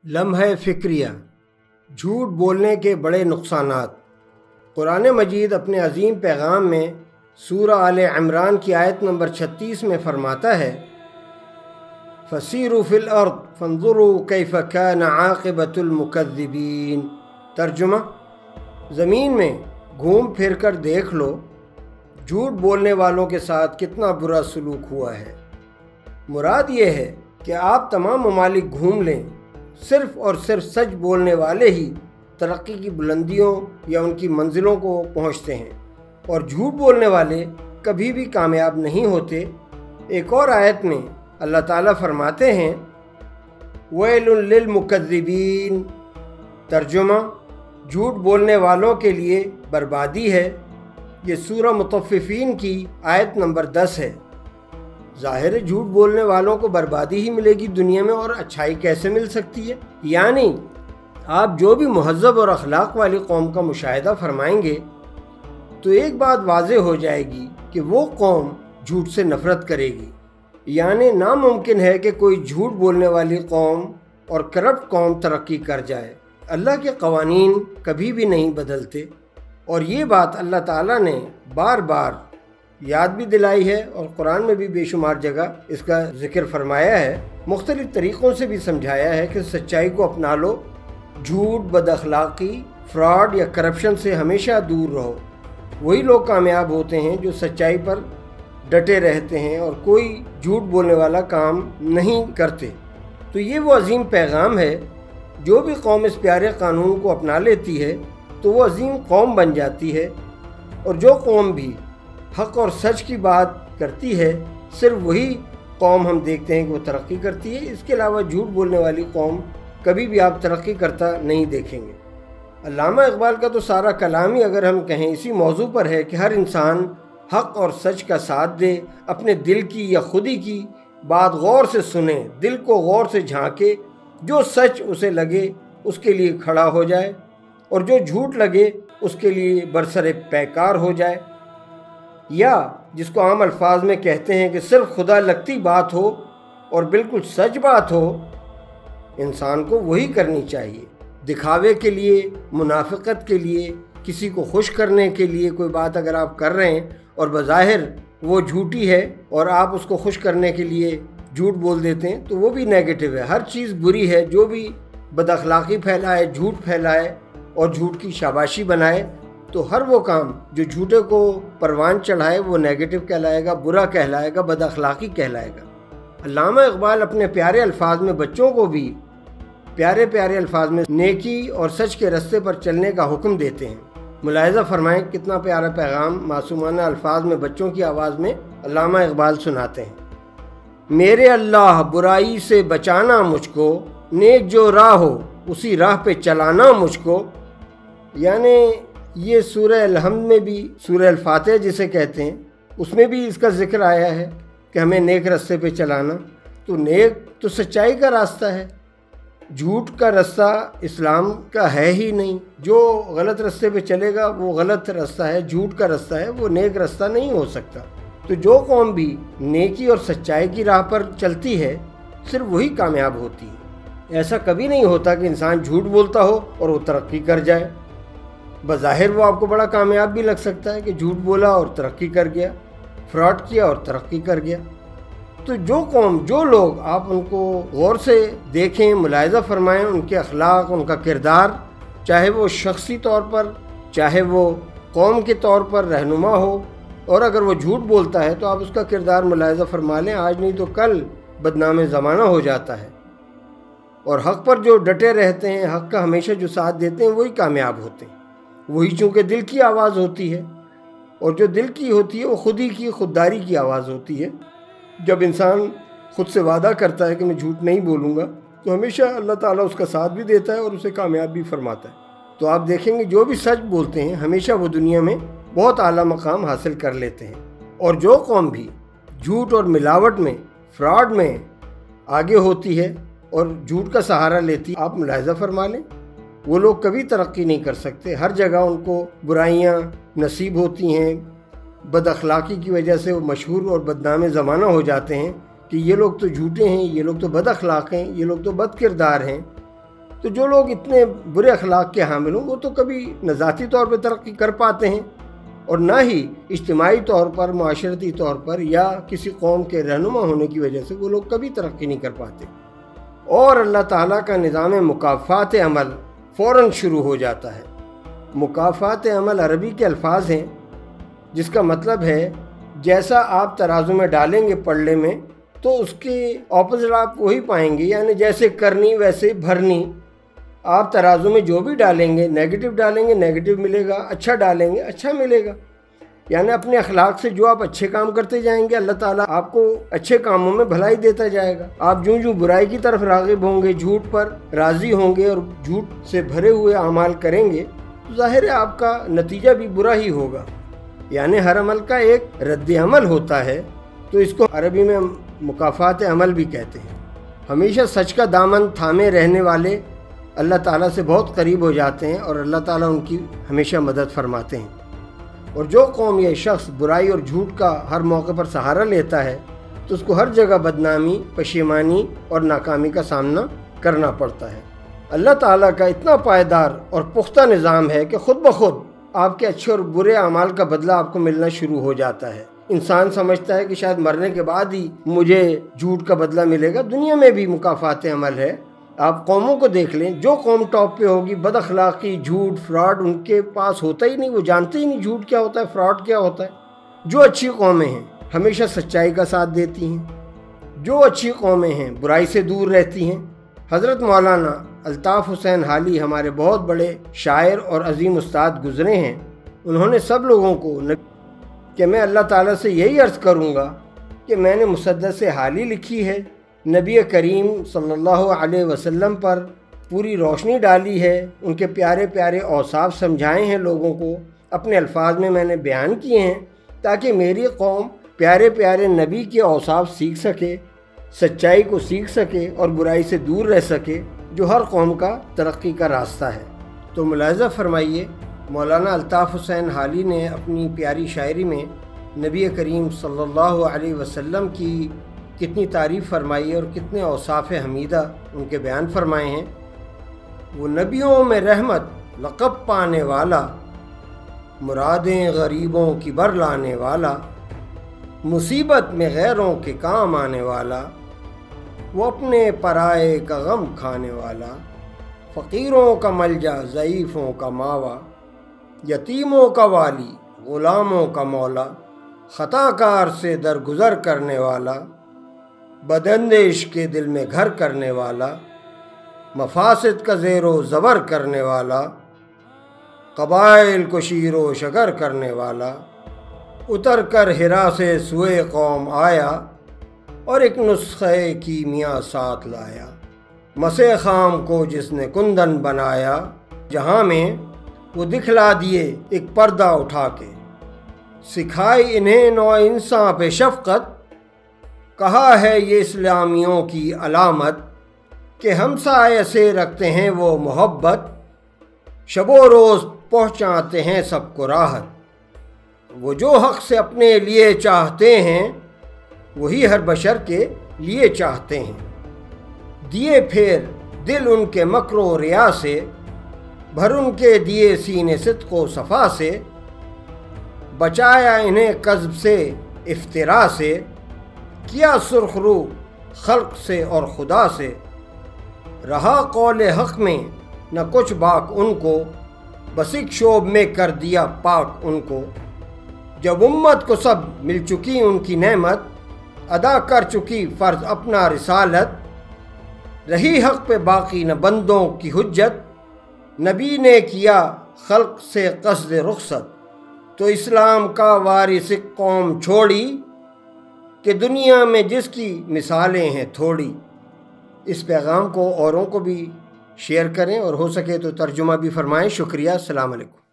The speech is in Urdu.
لمحہ فکریہ، جھوٹ بولنے کے بڑے نقصانات۔ قرآن مجید اپنے عظیم پیغام میں سورہ آل عمران کی آیت نمبر 36 میں فرماتا ہے فَسِيرُوا فِي الْأَرْضِ فَانظُرُوا كَيْفَ كَانَ عَاقِبَةُ الْمُكَذِّبِينَ۔ ترجمہ: زمین میں گھوم پھر کر دیکھ لو جھوٹ بولنے والوں کے ساتھ کتنا برا سلوک ہوا ہے۔ مراد یہ ہے کہ آپ تمام ممالک گھوم لیں، صرف اور صرف سچ بولنے والے ہی ترقی کی بلندیوں یا ان کی منزلوں کو پہنچتے ہیں، اور جھوٹ بولنے والے کبھی بھی کامیاب نہیں ہوتے۔ ایک اور آیت میں اللہ تعالیٰ فرماتے ہیں وَيْلٌ لِّلْمُكَذِّبِينَ۔ ترجمہ: جھوٹ بولنے والوں کے لیے بربادی ہے۔ یہ سورہ مطففین کی آیت نمبر 10 ہے۔ ظاہر ہے جھوٹ بولنے والوں کو بربادی ہی ملے گی دنیا میں، اور اچھائی کیسے مل سکتی ہے؟ یعنی آپ جو بھی مہذب اور اخلاق والی قوم کا مشاہدہ فرمائیں گے تو ایک بات واضح ہو جائے گی کہ وہ قوم جھوٹ سے نفرت کرے گی۔ یعنی ناممکن ہے کہ کوئی جھوٹ بولنے والی قوم اور کرپٹ قوم ترقی کر جائے۔ اللہ کے قوانین کبھی بھی نہیں بدلتے، اور یہ بات اللہ تعالیٰ نے بار بار یاد بھی دلائی ہے، اور قرآن میں بھی بے شمار جگہ اس کا ذکر فرمایا ہے۔ مختلف طریقوں سے بھی سمجھایا ہے کہ سچائی کو اپنا لو، جھوٹ، بد اخلاقی، فراڈ یا کرپشن سے ہمیشہ دور رہو۔ وہی لوگ کامیاب ہوتے ہیں جو سچائی پر ڈٹے رہتے ہیں اور کوئی جھوٹ بولنے والا کام نہیں کرتے۔ تو یہ وہ عظیم پیغام ہے، جو بھی قوم اس پیارے قانون کو اپنا لیتی ہے تو وہ عظیم قوم بن جاتی ہے، اور جو قوم بھی حق اور سچ کی بات کرتی ہے صرف وہی قوم ہم دیکھتے ہیں کہ وہ ترقی کرتی ہے۔ اس کے علاوہ جھوٹ بولنے والی قوم کبھی بھی آپ ترقی کرتا نہیں دیکھیں گے۔ علامہ اقبال کا تو سارا کلام ہی اگر ہم کہیں اسی موضوع پر ہے کہ ہر انسان حق اور سچ کا ساتھ دے، اپنے دل کی یا خودی کی بات غور سے سنے، دل کو غور سے جھانکے، جو سچ اسے لگے اس کے لیے کھڑا ہو جائے، اور جو جھوٹ لگے اس کے لیے برسر پیکار ہو جائے، یا جس کو عام الفاظ میں کہتے ہیں کہ صرف خدا لگتی بات ہو اور بالکل سچ بات ہو، انسان کو وہی کرنی چاہیے۔ دکھاوے کے لیے، منافقت کے لیے، کسی کو خوش کرنے کے لیے کوئی بات اگر آپ کر رہے ہیں اور بظاہر وہ جھوٹی ہے اور آپ اس کو خوش کرنے کے لیے جھوٹ بول دیتے ہیں تو وہ بھی نیگیٹو ہے۔ ہر چیز بری ہے، جو بھی بد اخلاقی پھیلائے، جھوٹ پھیلائے اور جھوٹ کی شاباشی بنائے، تو ہر وہ کام جو جھوٹے کو پروان چڑھائے وہ نیگیٹو کہلائے گا، برا کہلائے گا، بد اخلاقی کہلائے گا۔ علامہ اقبال اپنے پیارے الفاظ میں بچوں کو بھی پیارے پیارے الفاظ میں نیکی اور سچ کے رستے پر چلنے کا حکم دیتے ہیں۔ ملاحظہ فرمائیں کتنا پیارا پیغام معصومانہ الفاظ میں بچوں کی آواز میں علامہ اقبال سناتے ہیں۔ میرے اللہ برائی سے بچانا مجھ کو، نیک جو راہ ہو اسی راہ پہ چلانا مجھ کو۔ یعنی یہ سورہ الحمد میں بھی، سورہ الفاتحہ جسے کہتے ہیں، اس میں بھی اس کا ذکر آیا ہے کہ ہمیں نیک راستے پہ چلانا۔ تو نیک تو سچائی کا راستہ ہے، جھوٹ کا راستہ اسلام کا ہے ہی نہیں۔ جو غلط راستے پہ چلے گا وہ غلط راستہ ہے، جھوٹ کا راستہ ہے، وہ نیک راستہ نہیں ہو سکتا۔ تو جو قوم بھی نیکی اور سچائی کی راہ پر چلتی ہے صرف وہی کامیاب ہوتی ہے۔ ایسا کبھی نہیں ہوتا کہ انسان جھوٹ بولتا ہو اور وہ ترقی کر جائے۔ بظاہر وہ آپ کو بڑا کامیاب بھی لگ سکتا ہے کہ جھوٹ بولا اور ترقی کر گیا، فراڈ کیا اور ترقی کر گیا۔ تو جو قوم، جو لوگ آپ ان کو غور سے دیکھیں، ملاحظہ فرمائیں، ان کے اخلاق، ان کا کردار، چاہے وہ شخصی طور پر، چاہے وہ قوم کے طور پر رہنما ہو، اور اگر وہ جھوٹ بولتا ہے تو آپ اس کا کردار ملاحظہ فرما لیں، آج نہیں تو کل بدنام زمانہ ہو جاتا ہے۔ اور حق پر جو ڈٹے رہتے ہیں، حق کا ہمیشہ جو ساتھ دیتے ہیں، وہی کامیاب ہوتے ہیں۔ وہی چونکہ دل کی آواز ہوتی ہے، اور جو دل کی ہوتی ہے وہ خودی کی، خودداری کی آواز ہوتی ہے۔ جب انسان خود سے وعدہ کرتا ہے کہ میں جھوٹ نہیں بولوں گا تو ہمیشہ اللہ تعالیٰ اس کا ساتھ بھی دیتا ہے اور اسے کامیاب بھی فرماتا ہے۔ تو آپ دیکھیں گے جو بھی سچ بولتے ہیں ہمیشہ وہ دنیا میں بہت اعلیٰ مقام حاصل کر لیتے ہیں، اور جو قوم بھی جھوٹ اور ملاوٹ میں، فراڈ میں آگے ہوتی ہے اور جھوٹ کا سہارا لیتی ہے، آپ ملاحظہ فرما لیں وہ لوگ کبھی ترقی نہیں کر سکتے۔ ہر جگہ ان کو برائیاں نصیب ہوتی ہیں، بد اخلاقی کی وجہ سے وہ مشہور اور بدنام زمانہ ہو جاتے ہیں کہ یہ لوگ تو جھوٹے ہیں، یہ لوگ تو بد اخلاق ہیں، یہ لوگ تو بد کردار ہیں۔ تو جو لوگ اتنے برے اخلاق کے حامل ہوں وہ تو کبھی نہ ذاتی طور پہ ترقی کر پاتے ہیں اور نہ ہی اجتماعی طور پر، معاشرتی طور پر یا کسی قوم کے رہنما ہونے کی وجہ سے وہ لوگ کبھی ترقی نہیں کر پاتے۔ اور اللہ تعالیٰ کا نظام مکافات عمل فوراً شروع ہو جاتا ہے۔ مکافات عمل عربی کے الفاظ ہیں جس کا مطلب ہے جیسا آپ ترازو میں ڈالیں گے پلڑے میں تو اس کے اپوزٹ آپ وہی پائیں گے، یعنی جیسے کرنی ویسے بھرنی۔ آپ ترازو میں جو بھی ڈالیں گے، نیگیٹو ڈالیں گے نیگیٹو ملے گا، اچھا ڈالیں گے اچھا ملے گا۔ یعنی اپنے اخلاق سے جو آپ اچھے کام کرتے جائیں گے اللہ تعالیٰ آپ کو اچھے کاموں میں بھلائی دیتا جائے گا۔ آپ جوں برائی کی طرف راغب ہوں گے، جھوٹ پر راضی ہوں گے اور جھوٹ سے بھرے ہوئے اعمال کریں گے تو ظاہر ہے آپ کا نتیجہ بھی برا ہی ہوگا۔ یعنی ہر عمل کا ایک رد عمل ہوتا ہے، تو اس کو عربی میں مکافات عمل بھی کہتے ہیں۔ ہمیشہ سچ کا دامن تھامے رہنے والے اللہ تعالیٰ سے بہت قریب ہو جاتے ہیں اور اللہ تعالیٰ ان کی ہمیشہ مدد فرماتے ہیں۔ اور جو قوم یا شخص برائی اور جھوٹ کا ہر موقع پر سہارا لیتا ہے تو اس کو ہر جگہ بدنامی، پشیمانی اور ناکامی کا سامنا کرنا پڑتا ہے۔ اللہ تعالیٰ کا اتنا پائیدار اور پختہ نظام ہے کہ خود بخود آپ کے اچھے اور برے اعمال کا بدلہ آپ کو ملنا شروع ہو جاتا ہے۔ انسان سمجھتا ہے کہ شاید مرنے کے بعد ہی مجھے جھوٹ کا بدلہ ملے گا، دنیا میں بھی مکافات عمل ہے۔ آپ قوموں کو دیکھ لیں، جو قوم ٹاپ پہ ہوگی بد اخلاقی، جھوٹ، فراڈ ان کے پاس ہوتا ہی نہیں، وہ جانتے ہی نہیں جھوٹ کیا ہوتا ہے، فراڈ کیا ہوتا ہے۔ جو اچھی قومیں ہیں ہمیشہ سچائی کا ساتھ دیتی ہیں، جو اچھی قومیں ہیں برائی سے دور رہتی ہیں۔ حضرت مولانا الطاف حسین حالی ہمارے بہت بڑے شاعر اور عظیم استاد گزرے ہیں، انہوں نے سب لوگوں کو کہ میں اللہ تعالیٰ سے یہی عرض کروں گا کہ میں نے مسدس حالی لکھی ہے، نبی کریم صلی اللہ علیہ وسلم پر پوری روشنی ڈالی ہے، ان کے پیارے پیارے اوصاف سمجھائے ہیں لوگوں کو، اپنے الفاظ میں نے بیان کیے ہیں تاکہ میری قوم پیارے پیارے نبی کے اوصاف سیکھ سکے، سچائی کو سیکھ سکے اور برائی سے دور رہ سکے، جو ہر قوم کا ترقی کا راستہ ہے۔ تو ملاحظہ فرمائیے مولانا الطاف حسین حالی نے اپنی پیاری شاعری میں نبی کریم صلی اللہ علیہ وسلم کی کتنی تعریف فرمائی اور کتنے اوصاف حمیدہ ان کے بیان فرمائے ہیں۔ وہ نبیوں میں رحمت لقب پانے والا، مرادیں غریبوں کی بر لانے والا، مصیبت میں غیروں کے کام آنے والا، وہ اپنے پرائے کا غم کھانے والا، فقیروں کا ملجا، ضعیفوں کا ماوا، یتیموں کا والی، غلاموں کا مولا، خطا کار سے درگزر کرنے والا، بداندیش کے دل میں گھر کرنے والا، مفاسد کا زیر و زبر کرنے والا، قبائل کو شیر و شکر کرنے والا، اتر کر ہرا سے سوئے قوم آیا اور ایک نسخہ کیمیا ساتھ لایا، مسے خام کو جس نے کندن بنایا، جہاں میں وہ دکھلا دیے ایک پردہ اٹھا کے، سکھائی انہیں نو انساں پہ شفقت، کہا ہے یہ اسلامیوں کی علامت کہ ہمسائے سے رکھتے ہیں وہ محبت، شب و روز پہنچاتے ہیں سب کو راحت، وہ جو حق سے اپنے لیے چاہتے ہیں وہی ہر بشر کے لیے چاہتے ہیں، دیے پھر دل ان کے مکر و ریا سے، بھر ان کے دیے سینے صدق و صفا سے، بچایا انہیں کذب سے افترا سے، کیا سرخ رو خلق سے اور خدا سے، رہا قول حق میں نہ کچھ باک ان کو، بس ایک شعب میں کر دیا پاک ان کو، جب امت کو سب مل چکی ان کی نعمت، ادا کر چکی فرض اپنا رسالت، رہی حق پہ باقی نہ بندوں کی حجت، نبی نے کیا خلق سے قصد رخصت، تو اسلام کا وارث قوم چھوڑی، کہ دنیا میں جس کی مثالیں ہیں تھوڑی۔ اس پیغام کو اوروں کو بھی شیئر کریں اور ہو سکے تو ترجمہ بھی فرمائیں۔ شکریہ، السلام علیکم۔